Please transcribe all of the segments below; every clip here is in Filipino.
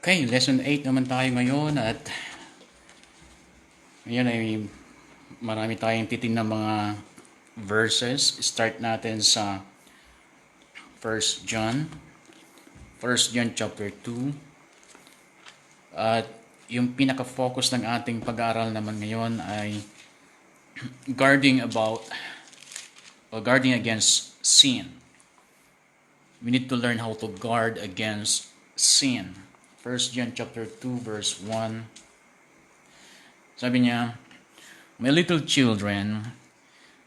Okay, lesson 8 naman tayo ngayon at ngayon ay marami tayong titingnan mga verses. Start natin sa First John. First John chapter 2. At yung pinaka-focus ng ating pag-aaral naman ngayon ay guarding against sin. We need to learn how to guard against sin. First John chapter 2 verse 1. Sabi niya, "My little children,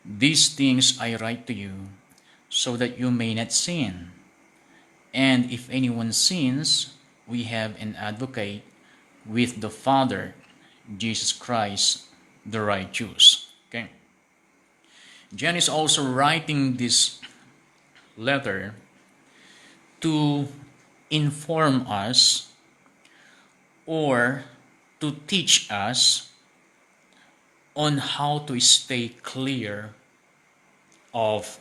these things I write to you, so that you may not sin. And if anyone sins, we have an advocate with the Father, Jesus Christ, the righteous." Okay. John is also writing this letter to inform us or to teach us on how to stay clear of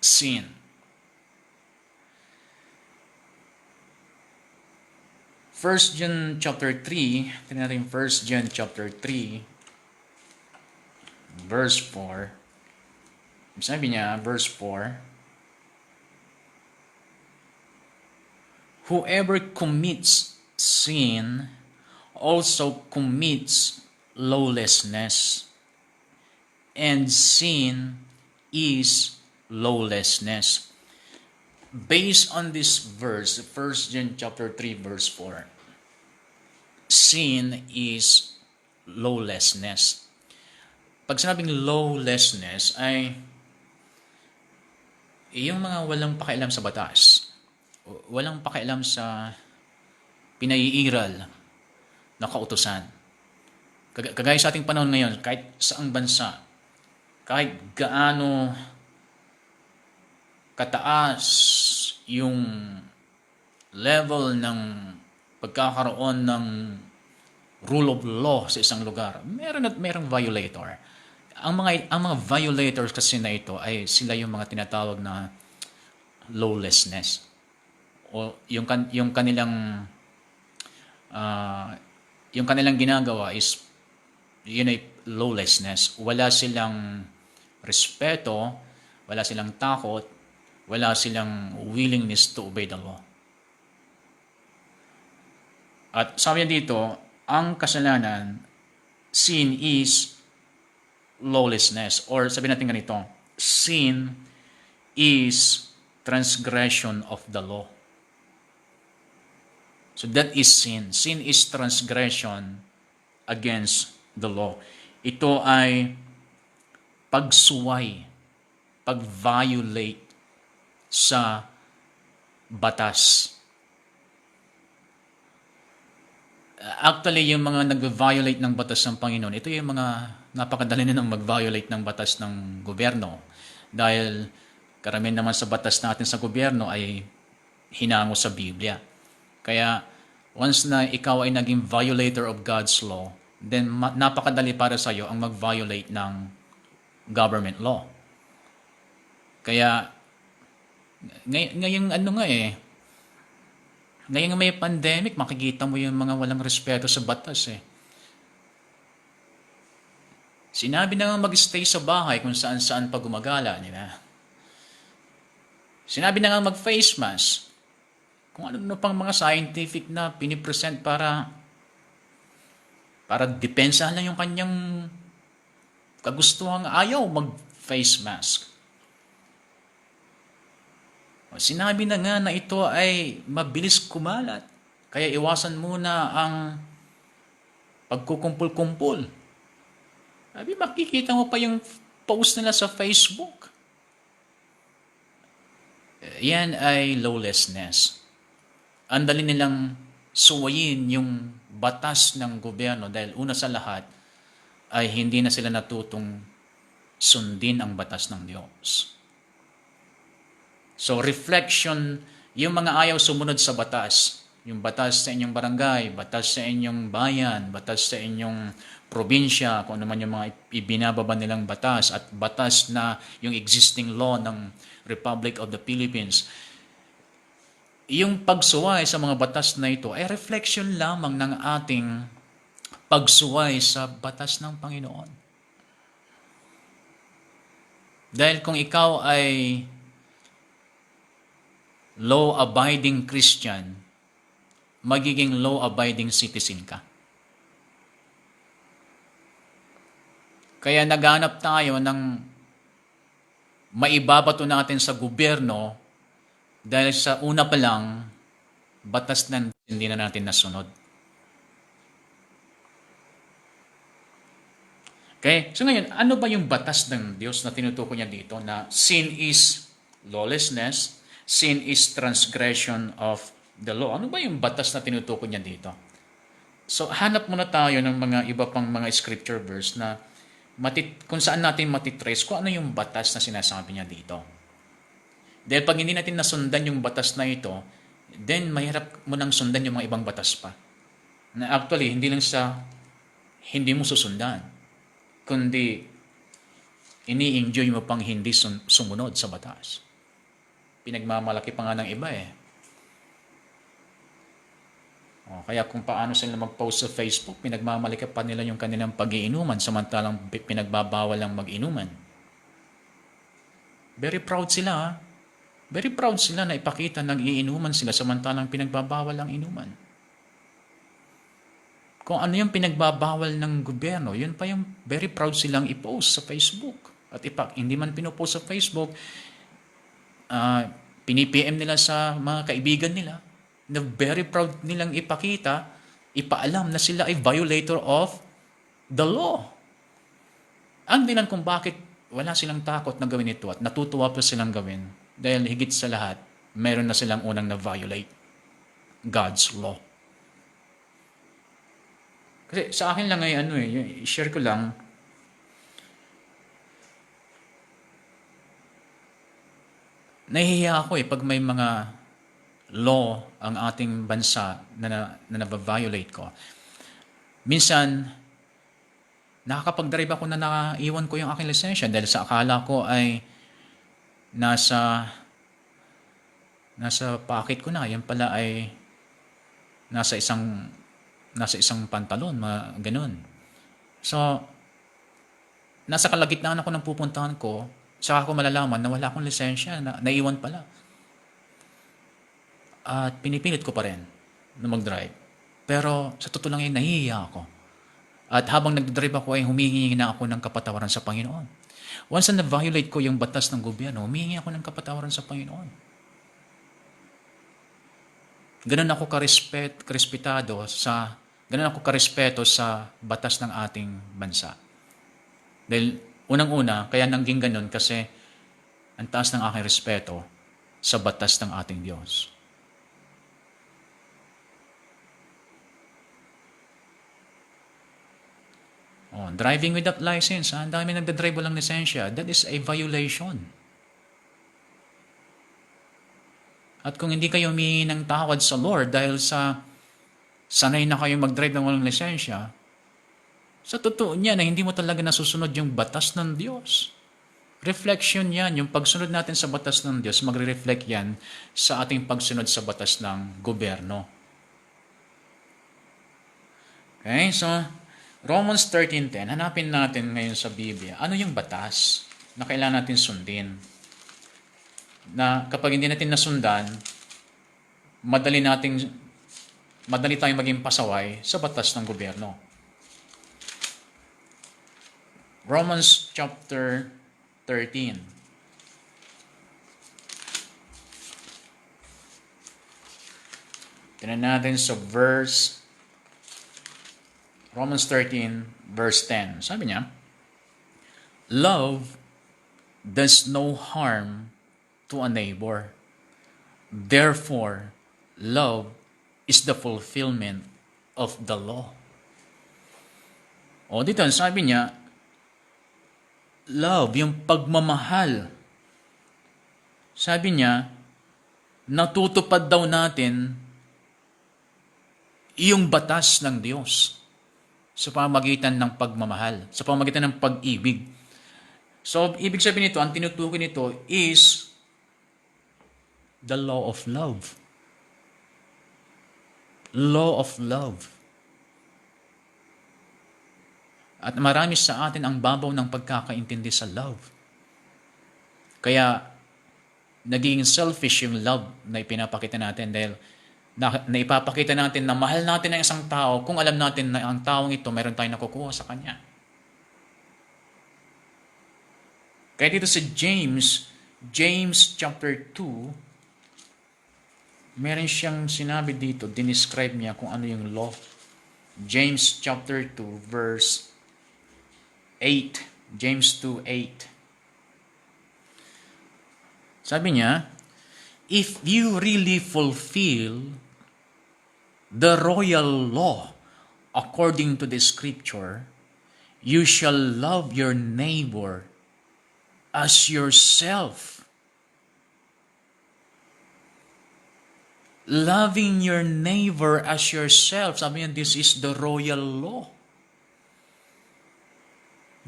sin. First John chapter 3, tingnan natin First John chapter 3, verse 4. Sabi niya, verse 4, "Whoever commits sin also commits lawlessness, and sin is lawlessness." Based on this verse, 1 John chapter 3 verse 4, sin is lawlessness. Pag sinabing lawlessness ay yung mga walang pakialam sa batas, walang pakialam sa pinaiiral na kautusan. Kagaya sa ating panahon ngayon, kahit saang bansa, kahit gaano kataas yung level ng pagkakaroon ng rule of law sa isang lugar, meron at merong violator. Ang mga violators kasi na ito ay sila yung mga tinatawag na lawlessness. O yung kanilang ginagawa is yun ay lawlessness. Wala silang respeto, wala silang takot, wala silang willingness to obey the law. At sabi niya dito, ang kasalanan, sin is lawlessness. Or sabi natin ganito, sin is transgression of the law. So that is sin. Sin is transgression against the law. Ito ay pagsuway, pag-violate sa batas. Actually, yung mga nag-violate ng batas ng Panginoon, ito yung mga napakadali na ng mag-violate ng batas ng gobyerno. Dahil karamihan naman sa batas natin sa gobyerno ay hinango sa Biblia. Kaya once na ikaw ay naging violator of God's law, then napakadali para sa iyo ang mag-violate ng government law. Kaya ngayong ngayong may pandemic, makikita mo yung mga walang respeto sa batas eh. Sinabi na nga mag-stay sa bahay kung saan-saan pa gumagala, di ba? Sinabi na nga mag-face mask. Kung ano pang mga scientific na pinipresent para depensahan lang yung kanyang kagustuhang ayaw mag-face mask. Sinabi na nga na ito ay mabilis kumalat. Kaya iwasan muna ang pagkukumpul-kumpul. Sabi, makikita mo pa yung post nila sa Facebook. Yan ay lawlessness. Ang dali nilang suwayin yung batas ng gobyerno dahil una sa lahat ay hindi na sila natutong sundin ang batas ng Diyos. So reflection, yung mga ayaw sumunod sa batas, yung batas sa inyong barangay, batas sa inyong bayan, batas sa inyong probinsya, kung ano man yung mga ibinababa nilang batas at batas na yung existing law ng Republic of the Philippines, yung pagsuway sa mga batas na ito ay reflection lamang ng ating pagsuway sa batas ng Panginoon. Dahil kung ikaw ay law-abiding Christian, magiging law-abiding citizen ka. Kaya naghanap tayo ng maibabato natin sa gobyerno dahil sa una pa lang, batas na hindi na natin nasunod. Okay? So ngayon, ano ba yung batas ng Diyos na tinutukoy niya dito na sin is lawlessness, sin is transgression of the law? Ano ba yung batas na tinutukoy niya dito? So hanap muna tayo ng mga iba pang mga scripture verse na kung saan natin matitrace kung ano yung batas na sinasabi niya dito. Dahil pag hindi natin nasundan yung batas na ito, then mahirap mo nang sundan yung mga ibang batas pa. Na actually, hindi lang sa hindi mo susundan, kundi ini-enjoy mo pang hindi sumunod sa batas. Pinagmamalaki pa nga ng iba eh. Kaya kung paano sila mag-post sa Facebook, pinagmamalaki pa nila yung kanilang pag-iinuman samantalang pinagbabawal ang mag-inuman. Very proud sila ha? Very proud sila na ipakita nag-iinuman sila samantalang pinagbabawal ang inuman. Kung ano yung pinagbabawal ng gobyerno, yun pa yung very proud silang i-post sa Facebook. At hindi man pinopost sa Facebook, pinipm nila sa mga kaibigan nila, na very proud nilang ipakita, ipaalam na sila ay violator of the law. Ang dinan kung bakit wala silang takot na gawin ito at natutuwa pa silang gawin dahil higit sa lahat, meron na silang unang na-violate God's law. Kasi sa akin lang ay share ko lang, nahihiya ako pag may mga law ang ating bansa na na-violate ko. Minsan, nakakapag-drive ako na naiwan ko yung aking lisensya dahil sa akala ko ay nasa pocket ko na. Yan pala ay nasa isang pantalon, ganun. So, nasa kalagitnaan ako ng pupuntahan ko, saka ako malalaman na wala akong lisensya, naiwan pala. At pinipilit ko pa rin na mag-drive. Pero sa totoo lang nahihiya ako. At habang nag-drive ako ay humihingi na ako ng kapatawaran sa Panginoon. Once na na-violate ko yung batas ng gobyerno, humihingi ako ng kapatawaran sa Panginoon. Ganun ako karespeto sa batas ng ating bansa. Dahil unang-una, kaya nangging ganun kasi ang taas ng aking respeto sa batas ng ating Diyos. Driving without license, ang dami nagdadrive walang lisensya, that is a violation. At kung hindi kayo humihingi ng tawad sa Lord dahil sa sanay na kayo mag-drive ng walang lisensya, sa totoo niya na hindi mo talaga nasusunod yung batas ng Diyos. Reflection yan, yung pagsunod natin sa batas ng Diyos, magre-reflect yan sa ating pagsunod sa batas ng gobyerno. Okay, so Romans 13:10, hanapin natin ngayon sa Biblia, ano yung batas na kailangan natin sundin? Na kapag hindi natin nasundan, madali tayong maging pasaway sa batas ng gobyerno. Romans chapter 13. Tingnan natin sa Romans 13, verse 10. Sabi niya, love does no harm to a neighbor. Therefore, love is the fulfillment of the law. Dito, sabi niya, love, yung pagmamahal. Sabi niya, natutupad daw natin yung batas ng Diyos sa pamamagitan ng pagmamahal, sa pamamagitan ng pag-ibig. So, ibig sabihin nito, ang tinutukoy nito is the law of love. law of love. At marami sa atin ang babaw ng pagkakaintindi sa love. Kaya, naging selfish yung love na ipinapakita natin dahil ipapakita natin na mahal natin ang isang tao kung alam natin na ang taong ito meron tayong nakukuha sa kanya. Kaya dito sa James chapter 2, meron siyang sinabi dito, dinescribe niya kung ano yung law. James chapter 2 verse 8. James 2:8. Sabi niya, if you really fulfill the royal law according to the scripture, you shall love your neighbor as yourself. Loving your neighbor as yourself. Sabi niya, this is the royal law.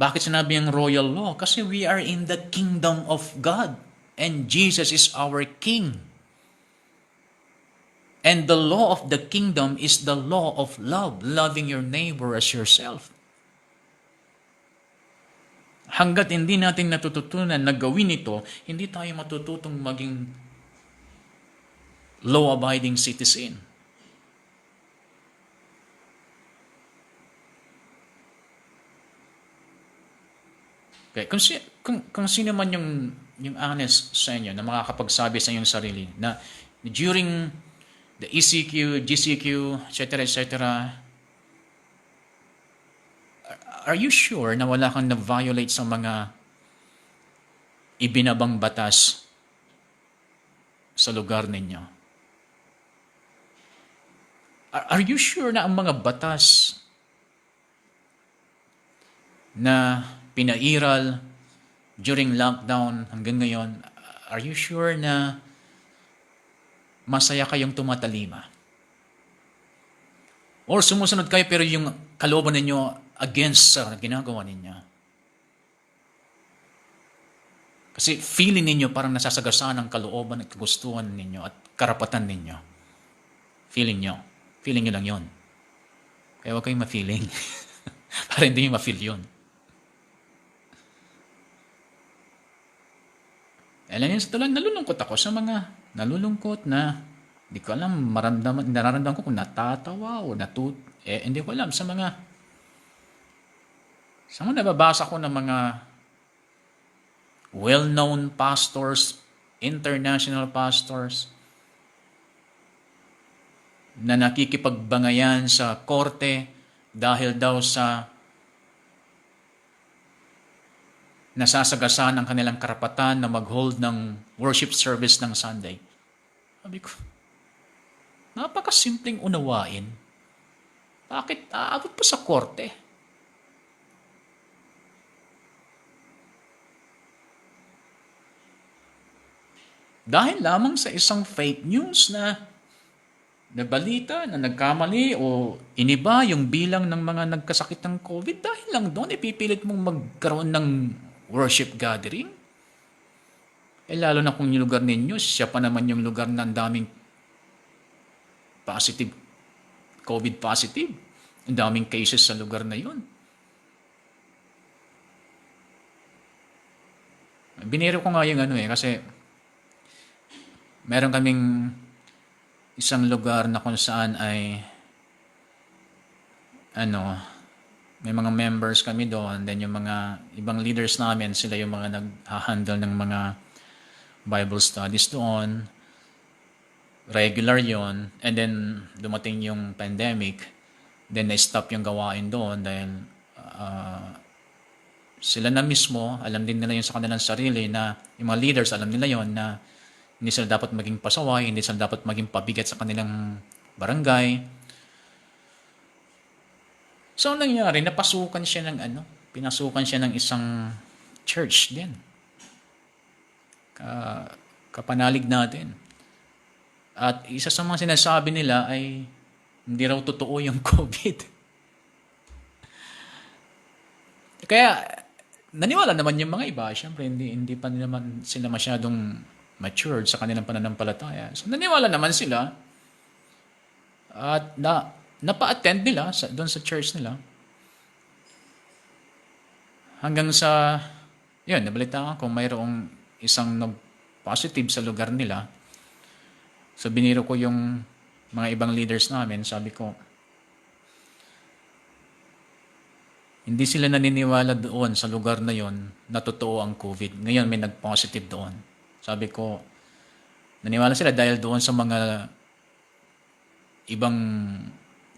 Bakit sinabi ang royal law? Kasi we are in the kingdom of God. And Jesus is our King. And the law of the kingdom is the law of love, loving your neighbor as yourself. Hanggat hindi natin natututunan na gawin ito, hindi tayo matututong maging law-abiding citizen. Okay, kung sino man yung honest sa inyo na makakapagsabi sa inyong sarili na during the ECQ, GCQ, etc., are you sure na wala kang na-violate sa mga ibinabang batas sa lugar ninyo? Are you sure na ang mga batas na pinairal during lockdown hanggang ngayon, are you sure na masaya kayong tumatalima? Or sumusunod kayo pero yung kalooban ninyo against sa ginagawa ninyo? Kasi feeling ninyo parang nasasagasaan ang kalooban at kagustuhan ninyo at karapatan ninyo. Feeling nyo lang yon. Kaya huwag kayong ma-feeling. Para hindi nyo ma-feel yun. Alam niyo, sa tulang nalulungkot ako sa mga nalulungkot na hindi ko alam, nararamdaman ko kung natatawa o hindi ko alam sa mga nababasa ko ng mga well-known pastors, international pastors, na nakikipagbangayan sa korte dahil daw sa nasasagasaan ang kanilang karapatan na mag-hold ng worship service ng Sunday. Sabi ko, napakasimpleng unawain. Bakit aabot pa sa korte? Dahil lamang sa isang fake news na balita na nagkamali o iniba yung bilang ng mga nagkasakit ng COVID, dahil lang doon ipipilit mong magkaroon ng worship gathering. Lalo na kung yung lugar ninyo, siya pa naman yung lugar na ang daming positive, COVID positive. Ang daming cases sa lugar na yun. Biniro ko nga yung kasi meron kaming isang lugar na kung saan ay may mga members kami doon, then yung mga ibang leaders namin, sila yung mga nag-handle ng mga Bible studies doon. Regular yon, and then dumating yung pandemic, then na-stop yung gawain doon dahil sila na mismo, alam din nila yun sa kanilang sarili na yung mga leaders, alam nila yon na hindi sila dapat maging pasaway, hindi sila dapat maging pabigat sa kanilang barangay. So, nangyari, pinasukan siya ng isang church din. Kapanalig natin. At isa sa mga sinasabi nila ay hindi raw totoo yung COVID. Kaya, naniwala naman yung mga iba. Siyempre, hindi pa naman sila masyadong matured sa kanilang pananampalataya. So, naniwala naman sila. At napa-attend nila doon sa church nila. Hanggang sa, yun, nabalitaan ko mayroong isang positive sa lugar nila. So biniro ko yung mga ibang leaders namin, sabi ko, hindi sila naniniwala doon sa lugar na yon na totoo ang COVID. Ngayon may nag-positive doon. Sabi ko, naniwala sila dahil doon sa mga ibang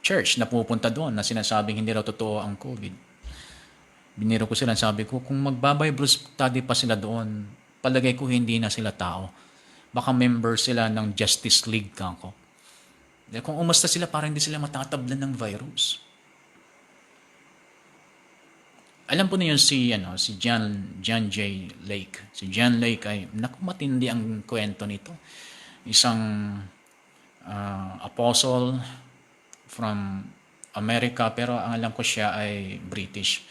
church na pupunta doon na sinasabing hindi raw totoo ang COVID. Biniro ko sila, sabi ko, kung magbabible study pa sila doon, palagay ko hindi na sila tao. Baka member sila ng Justice League kako. Kung umasta sila, parang hindi sila matatablan ng virus. Alam po niyo si John J. Lake. Si John Lake ay matindi ang kwento nito. Isang apostle from America, pero ang alam ko siya ay British.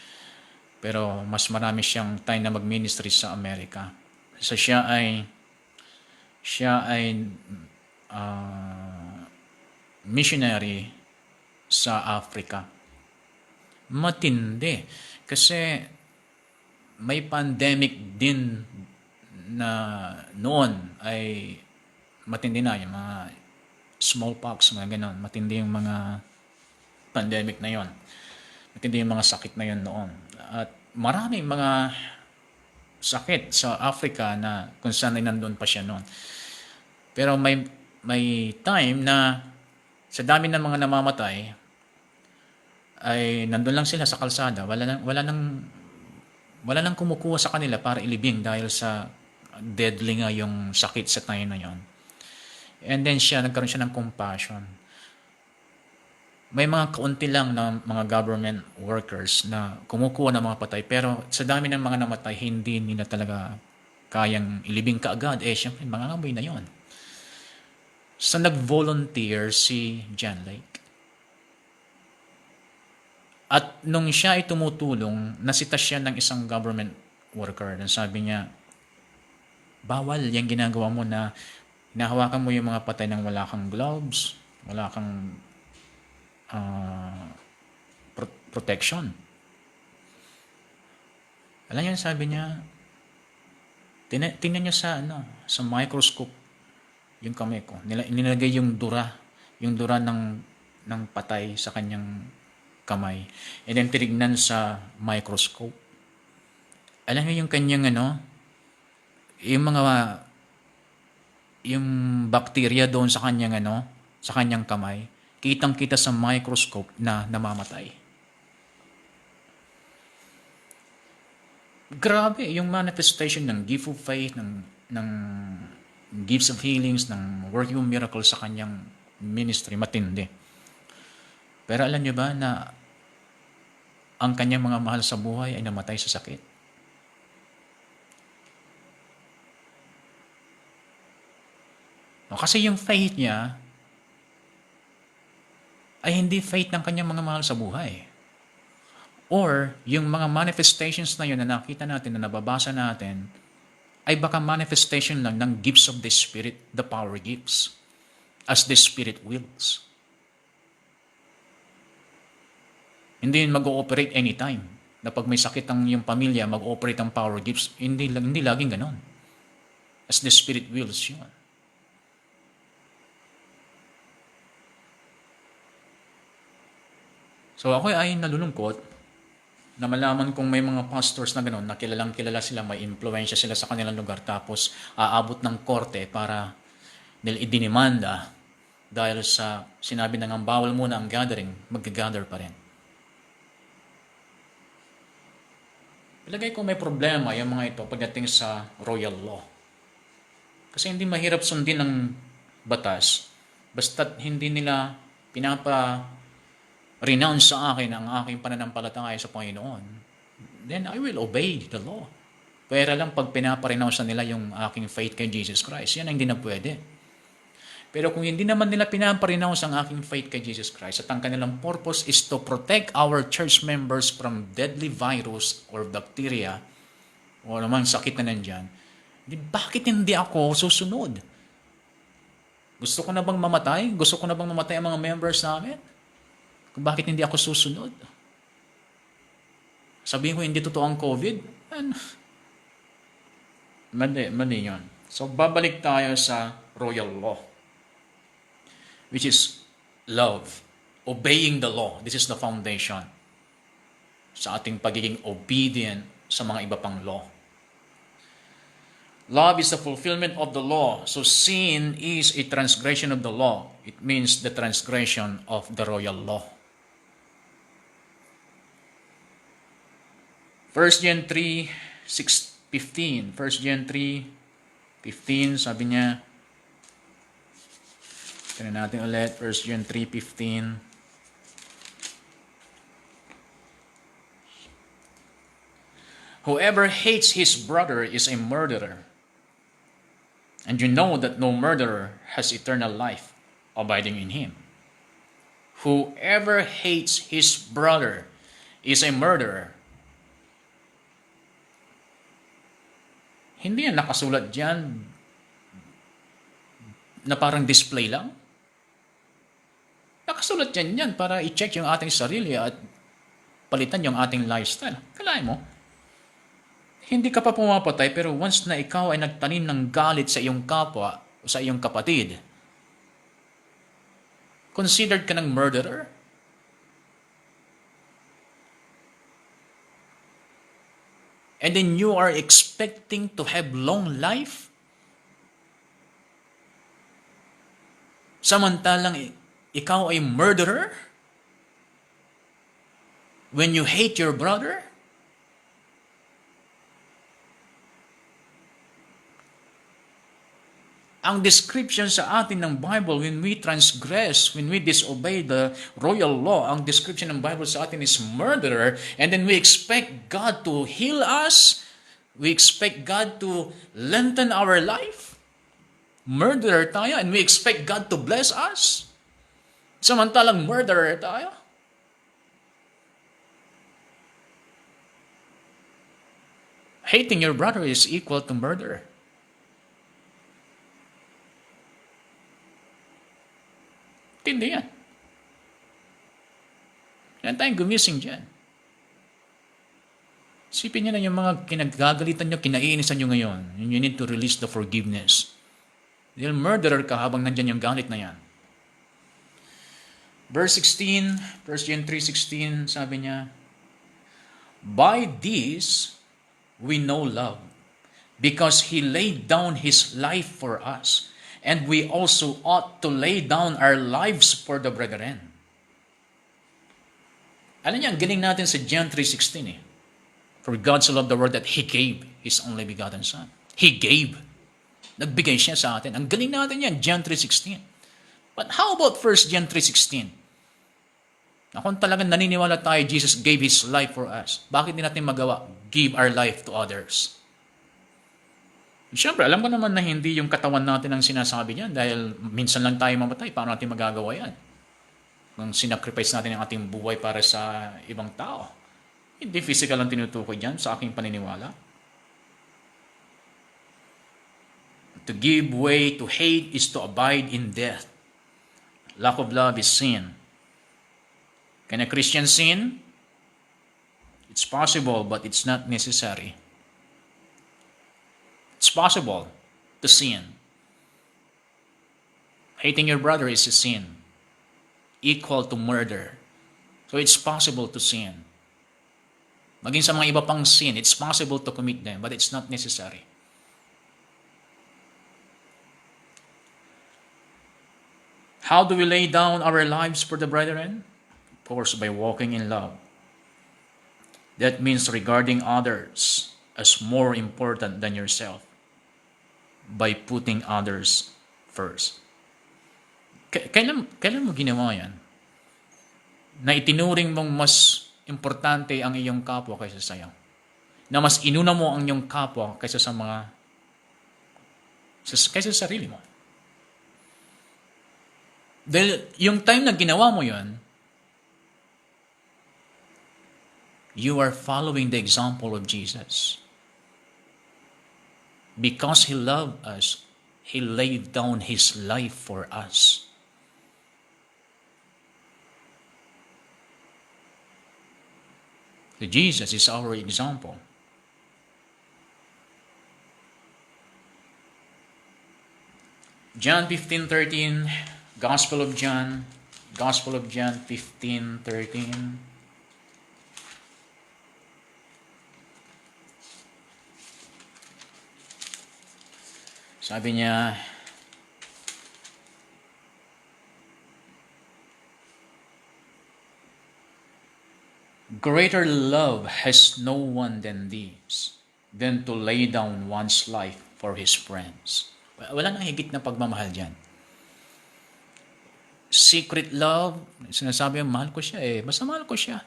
Pero mas marami siyang time na mag-ministry sa Amerika. So siya ay missionary sa Africa. Matindi. Kasi may pandemic din na noon ay matindi na yung mga smallpox, mga ganon. Matindi yung mga pandemic na yon. Matindi yung mga sakit na yon noon. At maraming mga sakit sa Africa na kung saan ay nandun pa siya noon. Pero may time na sa dami ng mga namamatay, ay nandun lang sila sa kalsada. Wala nang kumukuha sa kanila para ilibing dahil sa deadly nga yung sakit sa time na yon. And then nagkaroon siya ng compassion. May mga kaunti lang na mga government workers na kumukuha ng mga patay, pero sa dami ng mga namatay, hindi nila talaga kayang ilibing kaagad. Siyempre, mga amoy na yon. So nag-volunteer si John Lake. At nung siya ay tumutulong, nasita siya ng isang government worker. And sabi niya, bawal yung ginagawa mo na hinahawakan mo yung mga patay ng wala kang gloves, wala kang protection. Alam niyo, sabi niya, tingnan niyo sa microscope yung kamay ko. Nilagay yung dura ng patay sa kanyang kamay. And then tinignan sa microscope. Alam niyo yung kanyang yung bacteria doon sa kanyang kamay, kitang-kita sa microscope na namamatay. Grabe yung manifestation ng gift of faith, ng gifts of healings, ng working of miracles sa kanyang ministry, matindi. Pero alam niyo ba na ang kanyang mga mahal sa buhay ay namatay sa sakit? Kasi yung faith niya ay hindi faith ng kanyang mga mahal sa buhay. Or yung mga manifestations na yun na nakita natin, na nababasa natin, ay baka manifestation lang ng gifts of the Spirit, the power gifts, as the Spirit wills. Hindi mag-ooperate anytime. Na pag may sakit ang yung pamilya, mag-ooperate ang power gifts. Hindi laging ganon. As the Spirit wills yun. So ako ay nalulungkot na malaman kong may mga pastors na ganon, na kilalang kilala sila, may impluensya sila sa kanilang lugar, tapos aabot ng korte para nila idinimanda dahil sa sinabi na nga bawal muna ang gathering, mag-gather pa rin. Ilagay ko may problema yung mga ito pagdating sa royal law. Kasi hindi mahirap sundin ng batas basta't hindi nila renounce sa akin ang aking pananampalataya sa Panginoon. Then I will obey the law. Pero lang pag pinaparenounce nila yung aking faith kay Jesus Christ, yan ang hindi na pwede. Pero kung hindi naman nila pinaparenounce ang aking faith kay Jesus Christ at ang kanilang purpose is to protect our church members from deadly virus or bacteria o namang sakit na nandyan, bakit hindi ako susunod? Gusto ko na bang mamatay? Gusto ko na bang mamatay ang mga members namin? Kung bakit hindi ako susunod? Sabihin ko hindi totoo ang COVID? Ano? Mali yun. So, babalik tayo sa royal law, which is love. Obeying the law. This is the foundation sa ating pagiging obedient sa mga iba pang law. Love is the fulfillment of the law. So sin is a transgression of the law. It means the transgression of the royal law. 1 John 3:15. 1 John 3:15, sabi niya, tignan natin ulit, 1 John 3:15. Whoever hates his brother is a murderer. And you know that no murderer has eternal life abiding in him. Whoever hates his brother is a murderer. Hindi yan nakasulat dyan na parang display lang. Nakasulat yan para i-check yung ating sarili at palitan yung ating lifestyle. Kalahin mo, hindi ka pa pumapatay, pero once na ikaw ay nagtanim ng galit sa iyong kapwa o sa iyong kapatid, considered ka ng murderer? And then you are expecting to have long life? Samantalang ikaw ay murderer? When you hate your brother? Ang description sa atin ng Bible, when we transgress, when we disobey the royal law, ang description ng Bible sa atin is murderer, and then we expect God to heal us, we expect God to lengthen our life. Murderer tayo, and we expect God to bless us. Samantalang murderer tayo. Hating your brother is equal to murder. Hindi yan. Yan tayong gumising dyan. Isipin niyo na yung mga kinagagalitan nyo, kinaiinisan nyo ngayon. You need to release the forgiveness. Dahil murderer ka habang nandyan yung galit na yan. Verse 16, 1 John 3:16, sabi niya, by this we know love, because He laid down His life for us. And we also ought to lay down our lives for the brethren. Alam niyo, ang galing natin sa John 3:16 eh. For God so loved the world that He gave His only begotten Son. He gave. Nagbigay siya sa atin. Ang galing natin yan, John 3:16. But how about 1 John 3:16? Na kung talagang naniniwala tayo, Jesus gave His life for us, bakit di natin magawa? Give our life to others. Siyempre, alam ko naman na hindi yung katawan natin ang sinasabi niyan dahil minsan lang tayo mamatay. Paano natin magagawa yan? Kung sinacrifice natin ang ating buhay para sa ibang tao. Hindi physical ang tinutukoy diyan sa aking paniniwala. To give way to hate is to abide in death. Lack of love is sin. Can a Christian sin? It's possible, but it's not necessary. It's possible to sin. Hating your brother is a sin, equal to murder. So it's possible to sin. Maging sa mga iba pang sin, it's possible to commit them, but it's not necessary. How do we lay down our lives for the brethren? Of course, by walking in love. That means regarding others as more important than yourself, by putting others first. Kailan mo ginawa yan? Na itinuring mong mas importante ang iyong kapwa kaysa sa iyo. Na mas inuna mo ang iyong kapwa kaysa sa kaysa sa sarili mo. Dahil yung time na ginawa mo yan, you are following the example of Jesus. Because He loved us, He laid down His life for us. So Jesus is our example. John 15:13, Gospel of John 15:13. Sabi niya, greater love has no one than this, than to lay down one's life for his friends. Wala nang higit na pagmamahal dyan. Secret love, sinasabi yung mahal ko siya basta mahal ko siya.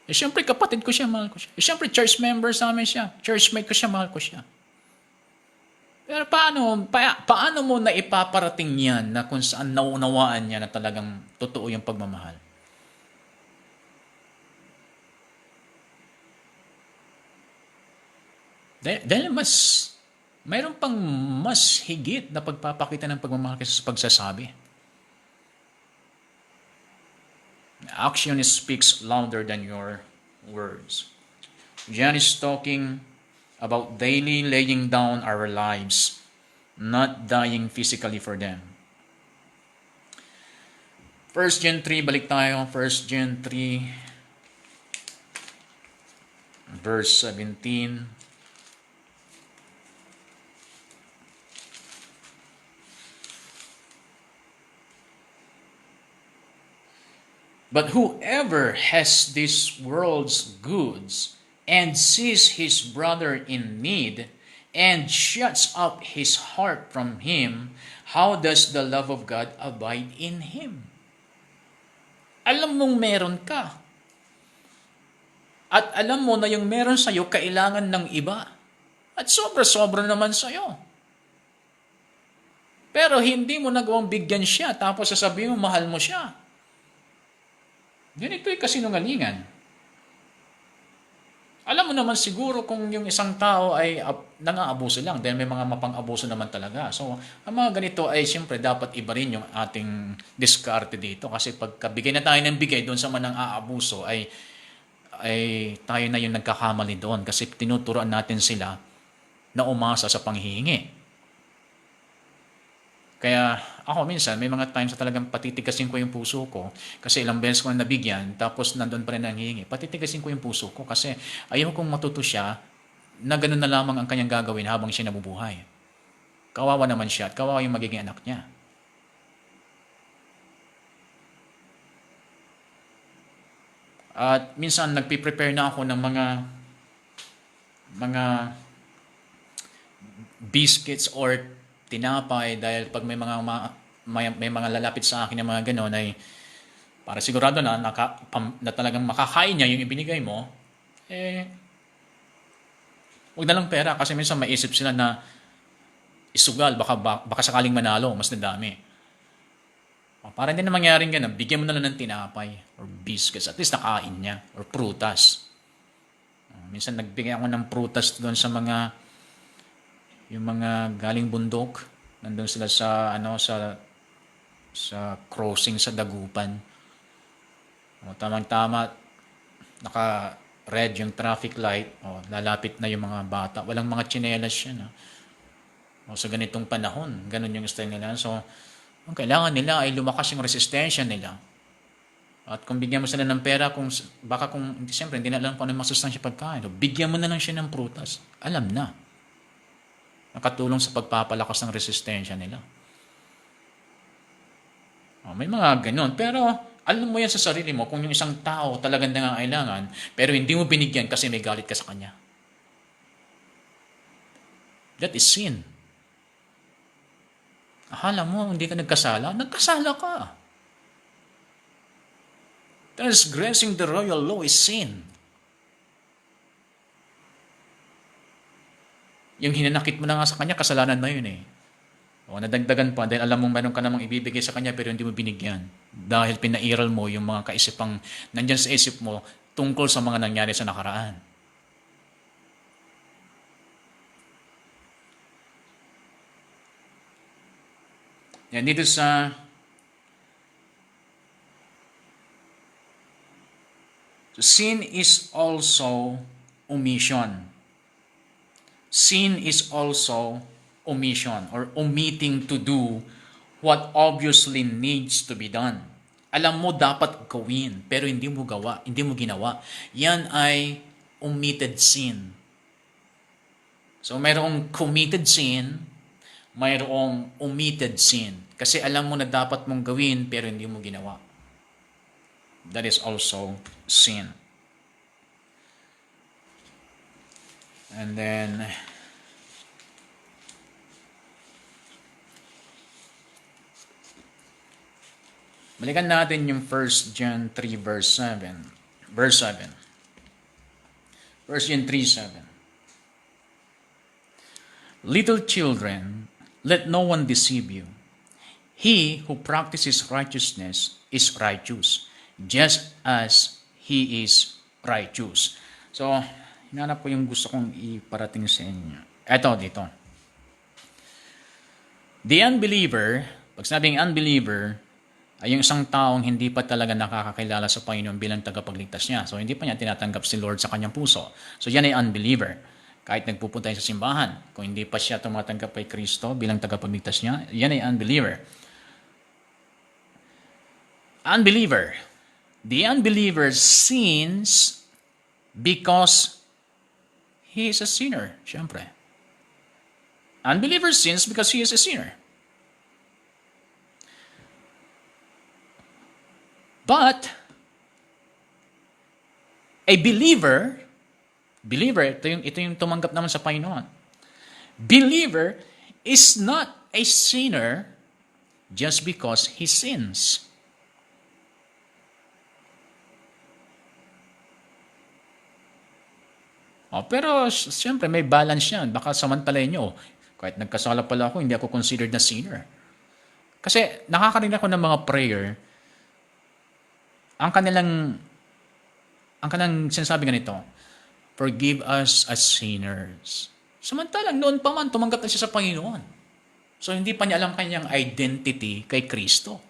Siyempre kapatid ko siya, mahal ko siya. Siyempre church member sa amin siya, churchmate ko siya, mahal ko siya. Pero paano mo na ipaparating yan na kung saan naunawaan niya na talagang totoo yung pagmamahal? Dahil mayroon pang mas higit na pagpapakita ng pagmamahal kaysa sa pagsasabi. Action speaks louder than your words. John is talking about daily laying down our lives, not dying physically for them. 1 John 3, balik tayo. 1 John 3, verse 17. But whoever has this world's goods and sees his brother in need and shuts up his heart from him, how does the love of God abide in him? Alam mong meron ka. At alam mo na yung meron sa'yo kailangan ng iba. At sobra-sobra naman sa'yo. Pero hindi mo nagawang bigyan siya tapos sasabihin mo mahal mo siya. Ganito'y kasinungalingan. Alam mo naman siguro kung yung isang tao ay nang-aabuso lang dahil may mga mapang-abuso naman talaga. So, ang mga ganito ay siyempre dapat iba rin yung ating diskarte dito. Kasi pagkabigay na tayo ng bigay doon sa manang aabuso ay tayo na yung nagkakamali doon kasi tinuturoan natin sila na umasa sa panghihingi. Kaya ako minsan, may mga times na talagang patitigasin ko yung puso ko kasi ilang beses ko na nabigyan tapos nandun pa rin ang hihingi. Patitigasin ko yung puso ko kasi ayaw kong matuto siya na ganun na lamang ang kanyang gagawin habang siya nabubuhay. Kawawa naman siya at kawawa yung magiging anak niya. At minsan nagpiprepare na ako ng mga biscuits or tinapay dahil pag may mga lalapit sa akin ng mga gano'n ay para sigurado na talagang makakain niya yung ibinigay mo, huwag na lang pera kasi minsan maisip sila na isugal, baka sakaling manalo, mas nadami. Para hindi na mangyaring gano'n, bigyan mo na lang ng tinapay or biscuits, at least nakain niya, or prutas. Minsan nagbigay ako ng prutas doon sa yung mga galing bundok, nandun sila sa crossing sa Dagupan. Tamang-tama, naka-red yung traffic light, lalapit na yung mga bata. Walang mga tsinelas yan. Sa ganitong panahon, ganun yung style nila. So, ang kailangan nila ay lumakas yung resistensya nila. At kung bigyan mo sila ng pera, siyempre, hindi na alam kung ano yung masustansya pagkain. Bigyan mo na lang siya ng prutas. Alam na. Nakatulong sa pagpapalakas ng resistensya nila. May mga ganun. Pero alam mo yan sa sarili mo kung yung isang tao talagang nangangailangan pero hindi mo binigyan kasi may galit ka sa kanya. That is sin. Akala mo hindi ka nagkasala? Nagkasala ka. Transgressing the royal law is sin. Yung hinanakit mo na nga sa kanya, kasalanan na yun nadagdagan pa dahil alam mong meron ka namang ibibigay sa kanya pero hindi mo binigyan. Dahil pinairal mo yung mga kaisipang nandyan sa isip mo tungkol sa mga nangyari sa nakaraan. Yan dito sa sin is also omission. Sin is also omission or omitting to do what obviously needs to be done. Alam mo dapat gawin pero hindi mo ginawa. Yan ay omitted sin. So mayroong committed sin, mayroong omitted sin. Kasi alam mo na dapat mong gawin pero hindi mo ginawa. That is also sin. And then, balikan natin yung 1 John 3 verse 7. Verse 7. 1 John 3:7. Little children, let no one deceive you. He who practices righteousness is righteous, just as he is righteous. So, hinanap ko yung gusto kong iparating sa inyo. Eto, dito. The unbeliever, pag sabing unbeliever, ay yung isang taong hindi pa talaga nakakakilala sa Panginoon bilang tagapagligtas niya. So, hindi pa niya tinatanggap si Lord sa kanyang puso. So, yan ay unbeliever. Kahit nagpupunta sa simbahan, kung hindi pa siya tumatanggap kay Kristo bilang tagapagligtas niya, yan ay unbeliever. Unbeliever. The unbeliever sins because he is a sinner, syempre. Unbeliever sins because he is a sinner. But a believer, ito yung tumanggap naman sa Panginoon. Believer is not a sinner just because he sins. Pero siyempre may balance yan. Baka samantalayin nyo, kahit nagkasala pala ako, hindi ako considered na sinner. Kasi nakakarinig ako ng mga prayer, ang kanilang sinasabi ganito, forgive us as sinners. Samantalang noon pa man, tumanggap na siya sa Panginoon. So hindi pa niya alam kanyang identity kay Kristo.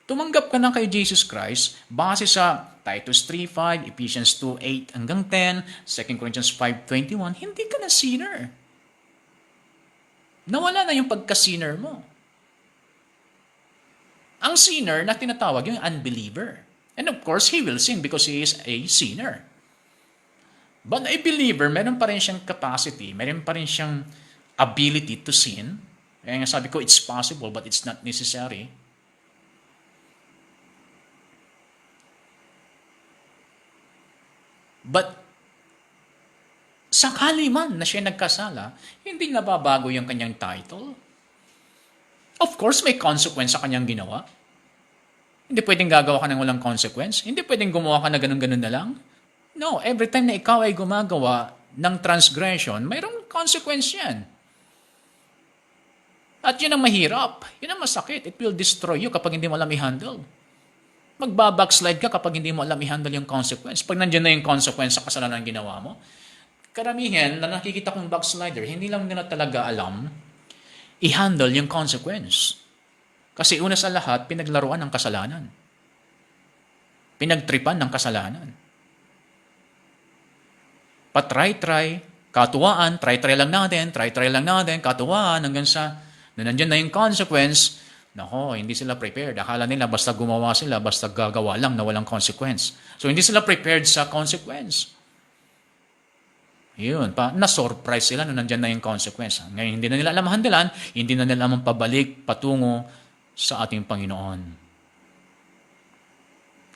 Tumanggap ka na kay Jesus Christ base sa Titus 3:5, Ephesians 2:8 hanggang 10, 2 Corinthians 5:21, hindi ka na sinner. Nawala na yung pagka-sinner mo. Ang sinner na tinatawag yung unbeliever. And of course, he will sin because he is a sinner. But a believer, meron pa rin siyang capacity, meron pa rin siyang ability to sin. Kaya nga sabi ko, it's possible but it's not necessary. But sakali man na siya nagkasala, hindi nababago yung kanyang title. Of course, may consequence sa kanyang ginawa. Hindi pwedeng gagawa ka ng walang consequence. Hindi pwedeng gumawa ka na ganun-ganun na lang. No, every time na ikaw ay gumagawa ng transgression, mayroong consequence yan. At yun ang mahirap. Yun ang masakit. It will destroy you kapag hindi mo alam i-handle. Magbabackslide ka kapag hindi mo alam i-handle yung consequence. Pag nandiyan na yung consequence sa kasalanan ginawa mo, karamihan na nakikita kong backslider, hindi lang nila talaga alam i-handle yung consequence. Kasi una sa lahat, pinaglaruan ng kasalanan. Pinagtripan ng kasalanan. Patry-try, katuwaan, try-try lang natin, katuwaan, hanggang sa na nandiyan na yung consequence. Nako, hindi sila prepared. Akala nila basta gumawa sila, basta gagawa lang na walang consequence. So, hindi sila prepared sa consequence. Yun, na-surprise sila nung nandyan na yung consequence. Ngayon, hindi na nila alam handalan, hindi na nila alam pabalik, patungo sa ating Panginoon.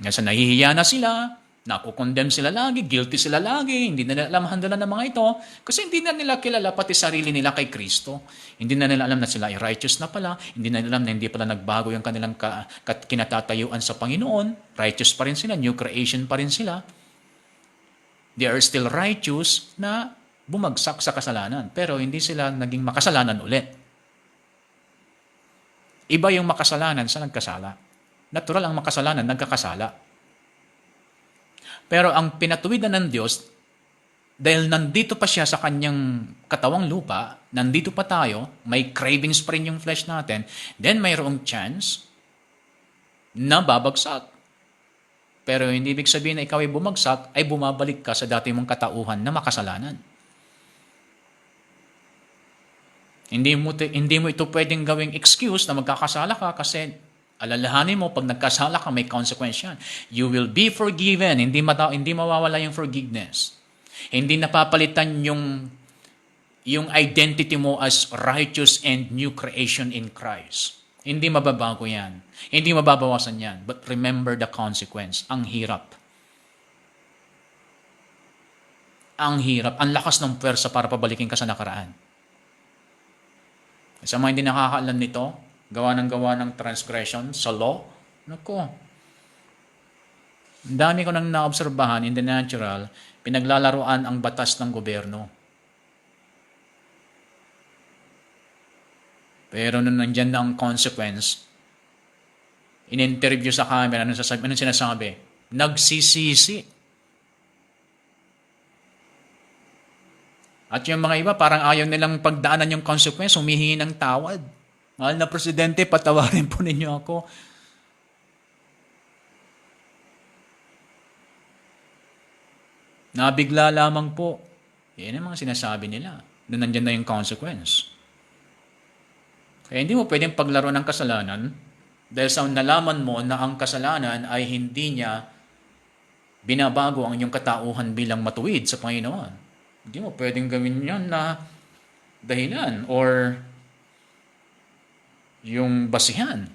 Ngayon, sa nahihiya na sila, nakukondemn sila lagi, guilty sila lagi, hindi na nila alam handalan ng mga ito, kasi hindi na nila kilala pati sarili nila kay Kristo. Hindi na nila alam na sila ay righteous na pala, hindi na nila alam na hindi pala nagbago yung kanilang kinatatayuan sa Panginoon, righteous pa rin sila, new creation pa rin sila. They are still righteous na bumagsak sa kasalanan, pero hindi sila naging makasalanan ulit. Iba yung makasalanan sa nagkasala. Natural ang makasalanan, nagkakasala. Pero ang pinatuwidan ng Diyos, dahil nandito pa siya sa kanyang katawang lupa, nandito pa tayo, may cravings pa rin yung flesh natin, then mayroong chance na babagsak. Pero hindi ibig sabihin na ikaw ay bumagsak, ay bumabalik ka sa dati mong katauhan na makasalanan. Hindi mo ito pwedeng gawing excuse na magkakasala ka kasi alalahanin mo, pag nagkasala ka, may consequence yan. You will be forgiven. Hindi mawawala yung forgiveness. Hindi napapalitan yung identity mo as righteous and new creation in Christ. Hindi mababago yan. Hindi mababawasan yan. But remember the consequence. Ang hirap. Ang hirap. Ang lakas ng pwersa para pabalikin ka sa nakaraan. Sa mga hindi nakakaalam nito, gawa ng transgression sa law, naku, ang dami ko nang naobserbahan in the natural, pinaglalaruan ang batas ng gobyerno. Pero nung nandyan na ang consequence, in-interview sa camera, anong sinasabi? Nagsisisi. At yung mga iba, parang ayaw nilang pagdaanan yung consequence, humihingi ng tawad. Mahal na presidente, patawarin po ninyo ako. Nabigla lamang po. Yan ang mga sinasabi nila. Doon nandyan na yung consequence. Kaya hindi mo pwedeng paglaro ng kasalanan dahil sa nalaman mo na ang kasalanan ay hindi niya binabago ang iyong katauhan bilang matuwid sa Panginoon. Hindi mo pwedeng gawin yan na dahilan or yung basihan.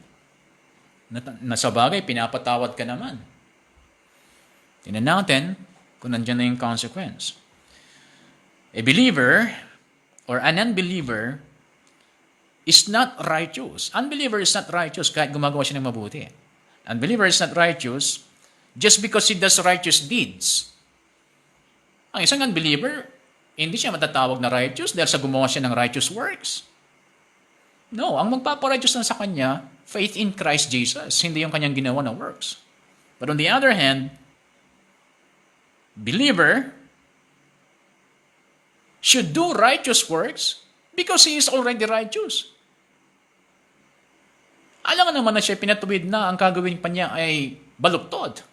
Na sa bagay, pinapatawad ka naman. Tingnan natin kung nandiyan na yung consequence. A believer or an unbeliever is not righteous. Unbeliever is not righteous kahit gumagawa siya ng mabuti. Unbeliever is not righteous just because he does righteous deeds. Ang isang unbeliever, hindi siya matatawag na righteous dahil sa gumawa siya ng righteous works. No, ang magpaparighteous na sa kanya, faith in Christ Jesus, hindi yung kanyang ginawa na works. But on the other hand, believer should do righteous works because he is already righteous. Alam naman na siya pinatuwid na ang gagawin pa niya ay baluktot.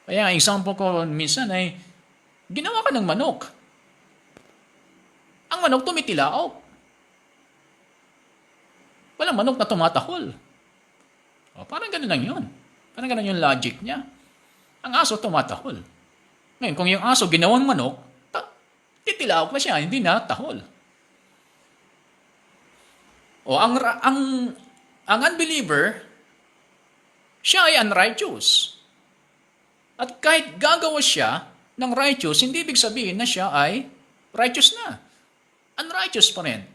Kaya ang example ko minsan ay ginawa ka ng manok. Ang manok tumitilaok. Walang manok na tumatahol. O, parang gano'n lang yun. Parang gano'n yung logic niya. Ang aso tumatahol. Ngayon, kung yung aso ginawang manok, titilaok na siya, hindi na tahol. O, ang unbeliever, siya ay unrighteous. At kahit gagawa siya ng righteous, hindi ibig sabihin na siya ay righteous na. Unrighteous pa rin.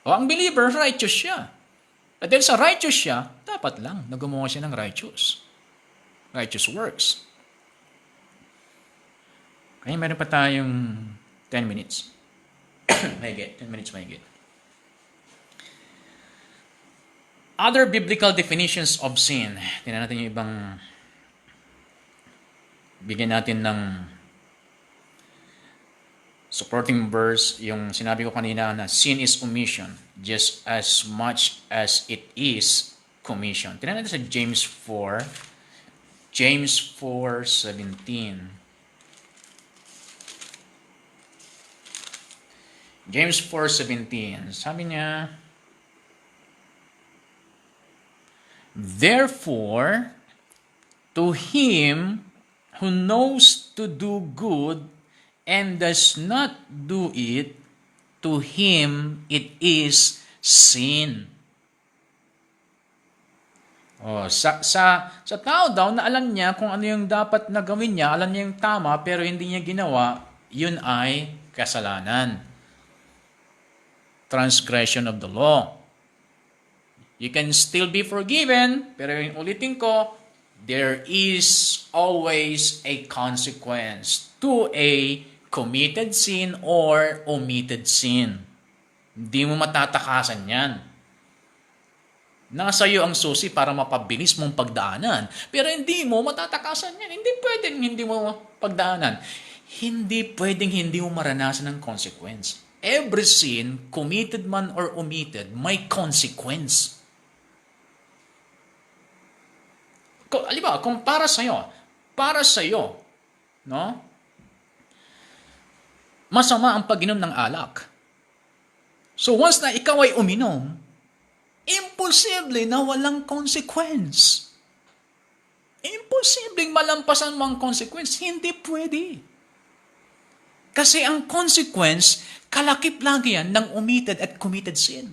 O ang believer, righteous siya. At dahil sa righteous siya, dapat lang na gumawa siya ng righteous. Righteous works. Kaya meron pa tayong 10 minutes. Mahigit. 10 minutes mahigit. Other biblical definitions of sin. Tingnan natin yung ibang bigyan natin ng supporting verse, yung sinabi ko kanina na sin is omission just as much as it is commission. Tingnan natin sa James 4. James 4:17. James 4:17. Sabi niya, therefore, to him who knows to do good and does not do it, to him it is sin. Sa tao daw na alam niya kung ano yung dapat na gawin niya, alam niya yung tama pero hindi niya ginawa, yun ay kasalanan. Transgression of the law. You can still be forgiven, pero yung ulitin ko, there is always a consequence to a committed sin or omitted sin. Hindi mo matatakasan yan. Nasa iyo ang susi para mapabilis mong pagdaanan. Pero hindi mo matatakasan yan. Hindi pwedeng hindi mo pagdaanan. Hindi pwedeng hindi mo maranasan ng consequence. Every sin, committed man or omitted, may consequence. Aliba, kung para sa'yo, no? Masama ang pag-inom ng alak. So once na ikaw ay uminom, imposible na walang consequence. Imposibleng malampasan mo ang consequence. Hindi pwede. Kasi ang consequence, kalakip lagi yan ng omitted at committed sin.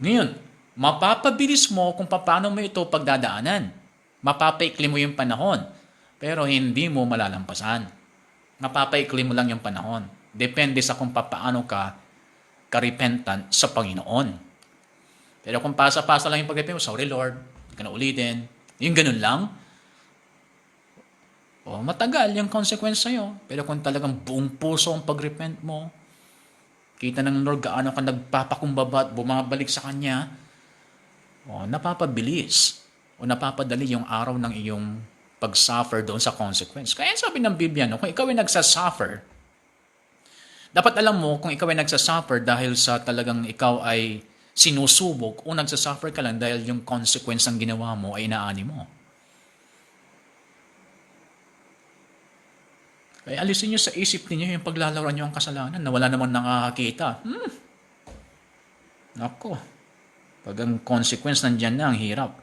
Ngayon, mapapabilis mo kung paano mo ito pagdadaanan. Mapapaikli mo yung panahon. Pero hindi mo malalampasan. Mapapaikli mo lang yung panahon. Depende sa kung paano ka ka-repentant sa Panginoon. Pero kung pasa-pasa lang yung pag-repent mo, sorry Lord, hindi ka na ulitin. Yung ganun lang, matagal yung consequence sa'yo. Pero kung talagang buong puso ang pag-repent mo, kita ng Lord gaano ka nagpapakumbaba at bumabalik sa Kanya, napapabilis o napapadali yung araw ng iyong pag-suffer doon sa consequence. Kaya sabi ng Biblia, kung ikaw ay nagsasuffer, dapat alam mo kung ikaw ay nagsasuffer dahil sa talagang ikaw ay sinusubok o nagsasuffer ka lang dahil yung consequence ng ginawa mo ay inaani mo. Kaya alisin nyo sa isip ninyo yung paglalaroan nyo ang kasalanan na wala namang nakakakita. Nako, pag ang consequence nandyan na, ang hirap.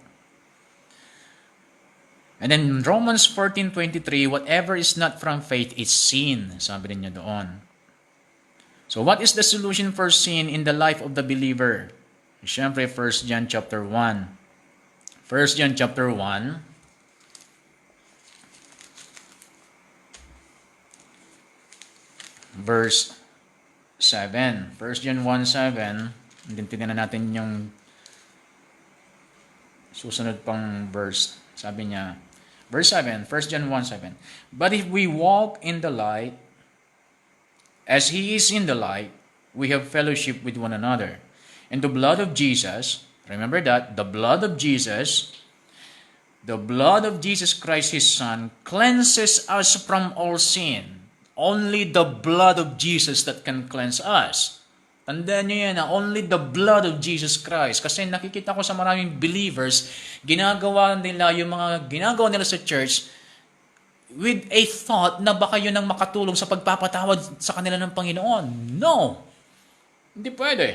And then Romans 14:23, whatever is not from faith is sin. Sabi rin niya doon. So what is the solution for sin in the life of the believer? Siyempre, 1 John chapter 1. 1 John chapter 1. Verse 7. 1 John 1:7. Tingnan natin yung susunod pang verse. Sabi niya, verse 7, 1 John 1:7. But if we walk in the light, as He is in the light, we have fellowship with one another. And the blood of Jesus, remember that, the blood of Jesus Christ, His Son, cleanses us from all sin. Only the blood of Jesus that can cleanse us. Tandaan nyo yan, only the blood of Jesus Christ. Kasi nakikita ko sa maraming believers, ginagawa nila sa church with a thought na baka yun ang makatulong sa pagpapatawad sa kanila ng Panginoon. No! Hindi pwede.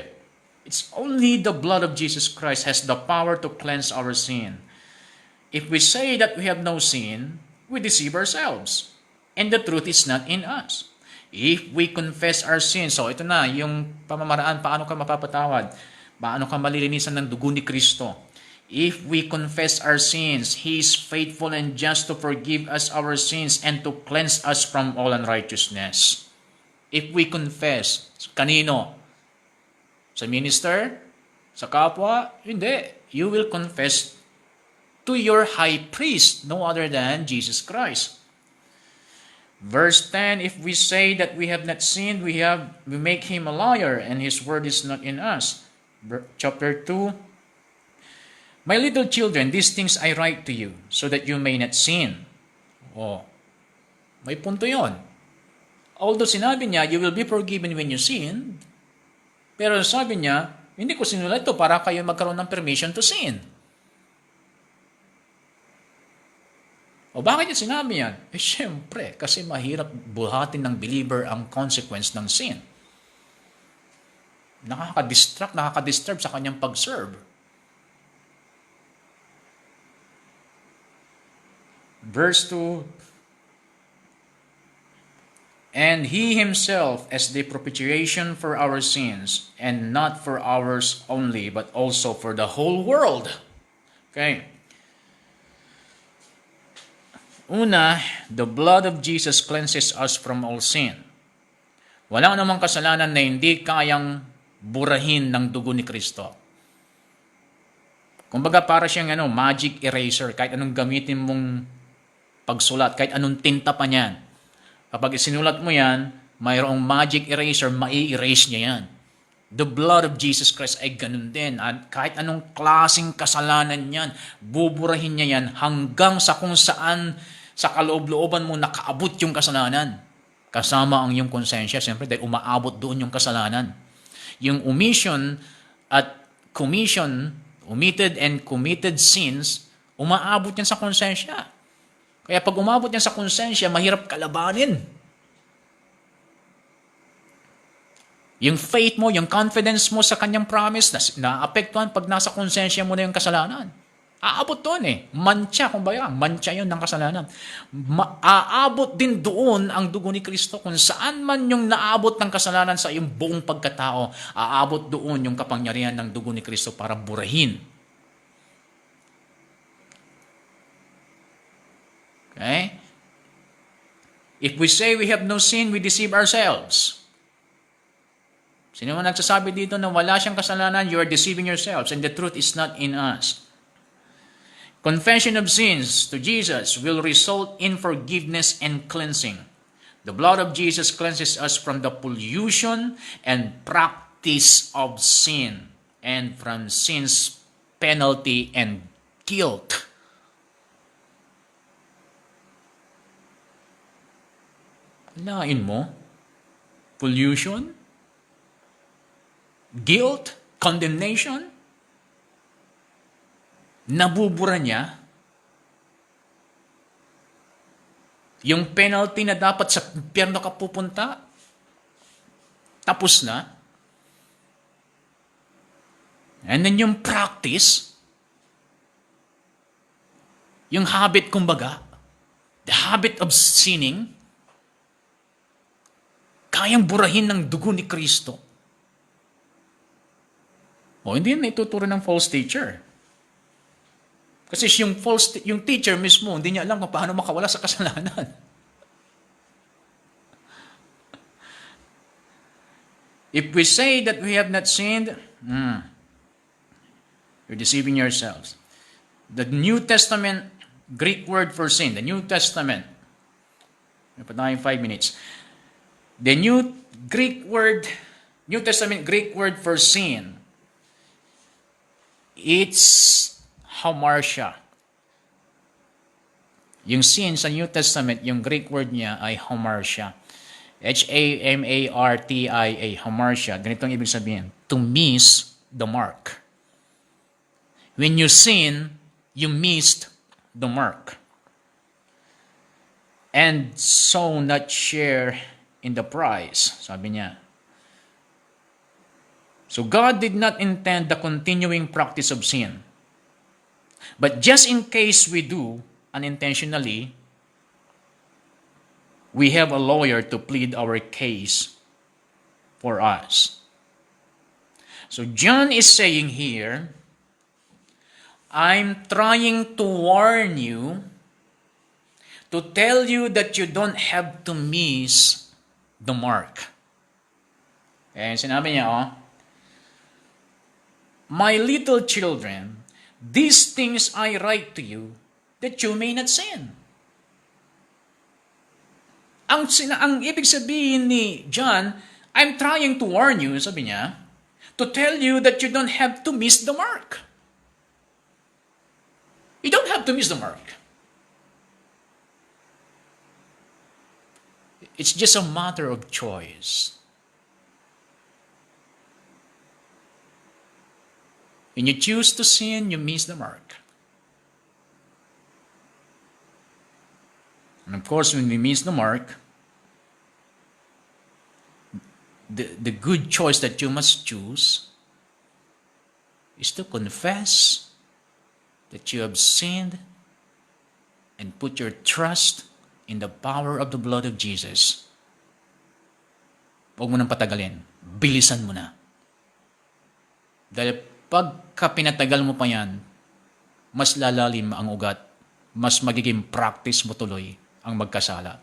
It's only the blood of Jesus Christ has the power to cleanse our sin. If we say that we have no sin, we deceive ourselves. And the truth is not in us. If we confess our sins, so ito na, yung pamamaraan, paano ka mapapatawad, paano ka malilinisan ng dugo ni Kristo. If we confess our sins, He is faithful and just to forgive us our sins and to cleanse us from all unrighteousness. If we confess, kanino? Sa minister? Sa kapwa? Hindi. You will confess to your high priest, no other than Jesus Christ. Verse 10, if we say that we have not sinned, we make Him a liar, and His word is not in us. Chapter 2, my little children, these things I write to you, so that you may not sin. May punto yon. Although sinabi niya, you will be forgiven when you sin, pero sabi niya, hindi ko sinulat ito para kayo magkaroon ng permission to sin. Bakit niya sinabi yan? Siyempre, kasi mahirap buhatin ng believer ang consequence ng sin. Nakaka-disturb sa kanyang pag-serve. Verse 2, and He Himself as the propitiation for our sins, and not for ours only, but also for the whole world. Okay. Una, the blood of Jesus cleanses us from all sin. Wala namang kasalanan na hindi kayang burahin ng dugo ni Kristo. Kumbaga para siyang magic eraser, kahit anong gamitin mong pagsulat, kahit anong tinta pa niyan. Kapag isinulat mo yan, mayroong magic eraser, mai-erase niya yan. The blood of Jesus Christ ay ganun din. At kahit anong klaseng kasalanan yan, buburahin niya yan hanggang sa kung saan sa kaloob-looban mo nakaabot yung kasalanan. Kasama ang iyong konsensya, siyempre dahil umaabot doon yung kasalanan. Yung omission at commission, omitted and committed sins, umaabot yan sa konsensya. Kaya pag umabot yan sa konsensya, mahirap kalabanin. Yung faith mo, yung confidence mo sa kanyang promise, naapektuhan pag nasa konsensya mo na yung kasalanan. Aabot doon eh. Mantsa, kumbaga, mantsa yun ng kasalanan. Aabot din doon ang dugo ni Kristo. Kung saan man yung naabot ng kasalanan sa iyong buong pagkatao, aabot doon yung kapangyarihan ng dugo ni Kristo para burahin. Okay? If we say we have no sin, we deceive ourselves. Sino man nagsasabi dito na wala siyang kasalanan, you are deceiving yourselves and the truth is not in us. Confession of sins to Jesus will result in forgiveness and cleansing. The blood of Jesus cleanses us from the pollution and practice of sin and from sin's penalty and guilt. Lain mo? Pollution? Guilt? Condemnation? Nabubura niya yung penalty na dapat sa impyerno ka pupunta, tapos na. And then yung practice, yung habit kumbaga, the habit of sinning, kayang burahin ng dugo ni Kristo. O hindi na ituturo ng false teacher. Kasi yung teacher mismo, hindi niya alam kung paano makawala sa kasalanan. If we say that we have not sinned, you're deceiving yourselves. The New Testament Greek word for sin, the New Testament, may pa tayong 5 minutes. The New Testament Greek word for sin, it's hamartia. Yung sin sa New Testament, yung Greek word niya ay hamartia. Hamartia, hamartia. Ganito ang ibig sabihin, to miss the mark. When you sin, you missed the mark. And so not share in the prize, sabi niya. So God did not intend the continuing practice of sin. But just in case we do unintentionally, we have a lawyer to plead our case for us. So John is saying here, I'm trying to warn you, to tell you that you don't have to miss the mark. And sinabi niya, my little children, these things I write to you, that you may not sin. Ang ibig sabihin ni John, I'm trying to warn you, sabi niya, to tell you that you don't have to miss the mark. You don't have to miss the mark. It's just a matter of choice. When you choose to sin, you miss the mark. And of course, when we miss the mark, the good choice that you must choose is to confess that you have sinned and put your trust in the power of the blood of Jesus. Huwag mo nang patagalin. Bilisan mo na. Dahil pagka pinatagal mo pa yan, mas lalalim ang ugat, mas magiging practice mo tuloy ang magkasala.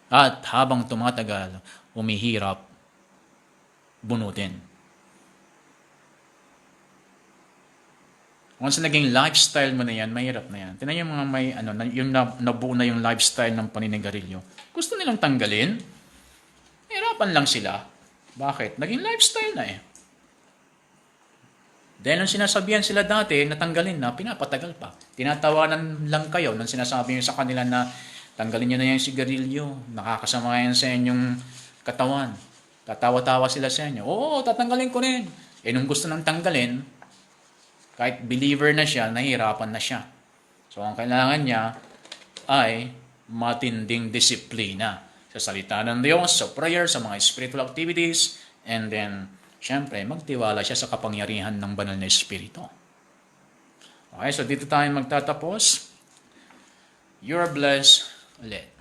At habang tumatagal, umihirap, bunutin. Once naging lifestyle mo na yan, mahirap na yan. Tingnan yung mga yung nabuo na yung lifestyle ng paninigarilyo. Gusto nilang tanggalin, hirapan lang sila. Bakit? Naging lifestyle na eh. Dahil nung sinasabihan sila dati, natanggalin na, pinapatagal pa. Tinatawanan lang kayo nung sinasabi nyo sa kanila na tanggalin nyo na yung sigarilyo, nakakasama yan sa inyong katawan. Tatawa-tawa sila sa inyo. Oo, tatanggalin ko rin. Eh nung gusto nang tanggalin, kahit believer na siya, nahihirapan na siya. So ang kailangan niya ay matinding disiplina sa salita ng Diyos, sa prayer, sa mga spiritual activities, and then siyempre, magtiwala siya sa kapangyarihan ng banal na Espiritu. Okay, so dito tayo magtatapos. You're blessed ulit.